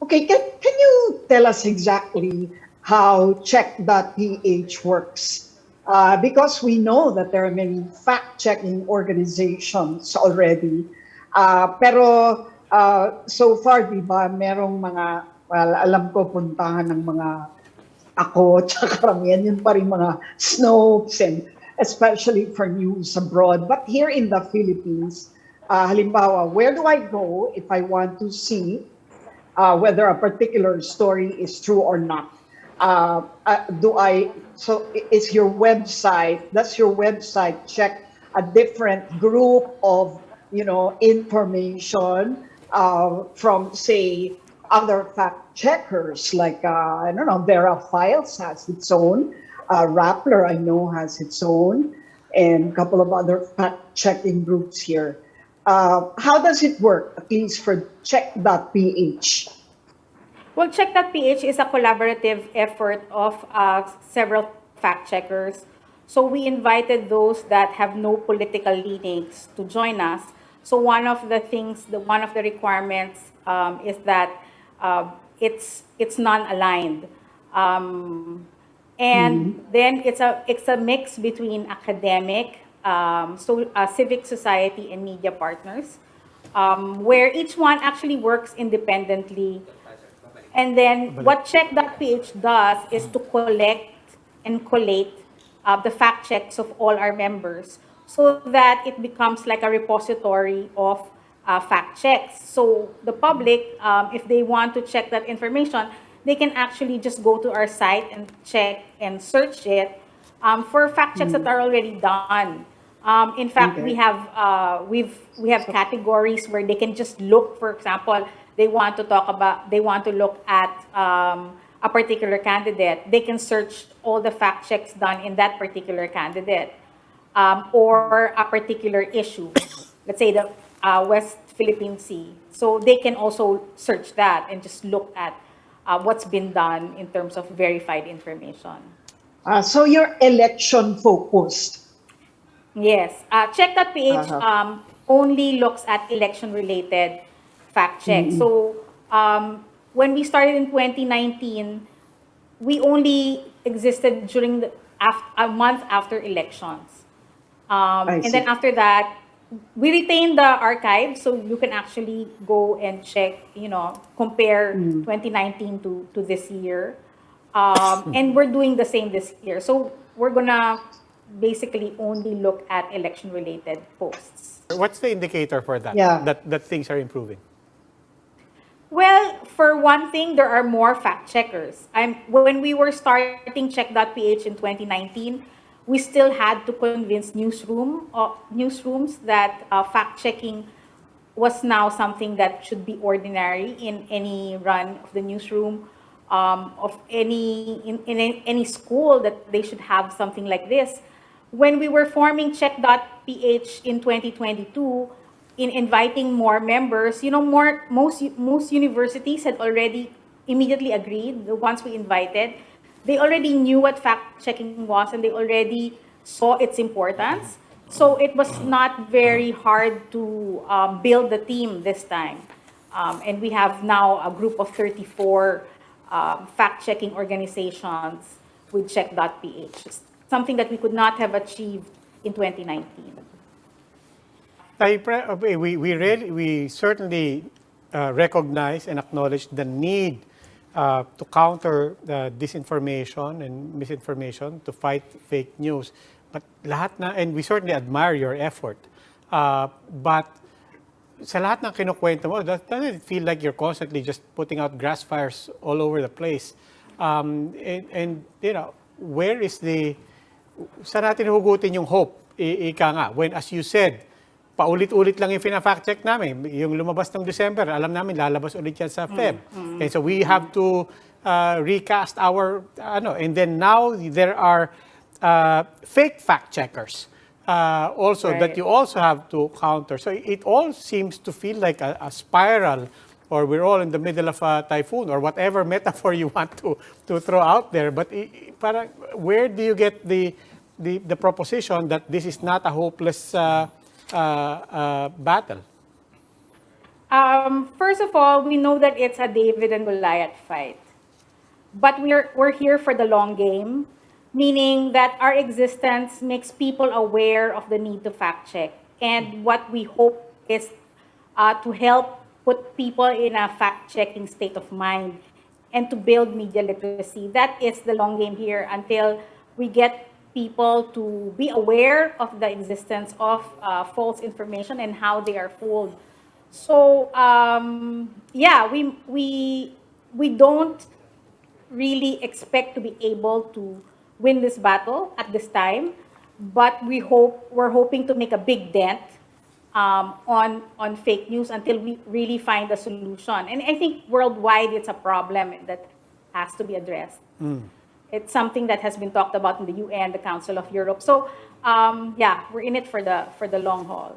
Okay, can you tell us exactly how Tsek.PH works? Because we know that there are many fact-checking organizations already. Pero so far, di ba, merong mga, well, alam ko puntahan ng mga ako, tsaka karamihan yun pa rin mga Snopes and especially for news abroad. But here in the Philippines, halimbawa, where do I go if I want to see whether a particular story is true or not? Is your website, does your website check a different group of, information from, say, other fact checkers, like, I don't know, Vera Files has its own, Rappler, I know, has its own, and a couple of other fact checking groups here. How does it work, at least for Tsek.PH? Well, Tsek.PH is a collaborative effort of several fact checkers. So we invited those that have no political leanings to join us. So one of the requirements is that it's non-aligned, and then it's a mix between academic, civic society, and media partners, where each one actually works independently. And then what Tsek.PH does is to collect and collate the fact checks of all our members so that it becomes like a repository of fact checks. So the public, if they want to check that information, they can actually just go to our site and check and search it for fact checks that are already done. In fact, Okay. we have categories where they can just look. For example, they want to look at a particular candidate. They can search all the fact checks done in that particular candidate, or a particular issue. Let's say the West Philippine Sea. So they can also search that and just look at what's been done in terms of verified information. So you're election focused. Yes. Check.ph Uh-huh. only looks at election-related fact checks. So when we started in 2019, we only existed during a month after elections. And see. then after that, we retain the archive, so you can actually go and check, compare 2019 to this year. And we're doing the same this year. So we're gonna basically only look at election-related posts. What's the indicator for that? Yeah. That things are improving? Well, for one thing, there are more fact checkers. When we were starting Check.PH in 2019, we still had to convince newsrooms that fact checking was now something that should be ordinary in any run of the newsroom, of in any school, that they should have something like this. When we were forming Check.PH in 2022, in inviting more members, most universities had already immediately agreed. The ones we invited, they already knew what fact checking was, and they already saw its importance. So it was not very hard to build the team this time. And we have now a group of 34 fact checking organizations with Check.PH, something that we could not have achieved in 2019. We certainly recognize and acknowledge the need to counter the disinformation and misinformation, to fight fake news. But and we certainly admire your effort. But sa lahat ng kinukwento mo, doesn't it feel like you're constantly just putting out grass fires all over the place? Where is saan natin hugutin yung hope? Ika nga, when, as you said, paulit-ulit lang yung fina-fact check namin. Yung lumabas ng December, alam namin lalabas ulit yan sa Feb. And so we have to recast and then now there are fake fact checkers also, right, that you also have to counter. So it all seems to feel like a spiral, or we're all in the middle of a typhoon, or whatever metaphor you want to throw out there. But where do you get the proposition that this is not a hopeless battle? First of all, we know that it's a David and Goliath fight. But we're here for the long game, meaning that our existence makes people aware of the need to fact check. And what we hope is to help put people in a fact checking state of mind and to build media literacy. That is the long game here until we get people to be aware of the existence of false information and how they are fooled. So yeah, we don't really expect to be able to win this battle at this time, but we're hoping to make a big dent on fake news until we really find a solution. And I think worldwide it's a problem that has to be addressed. It's something that has been talked about in the UN, the Council of Europe. So yeah, we're in it for the long haul.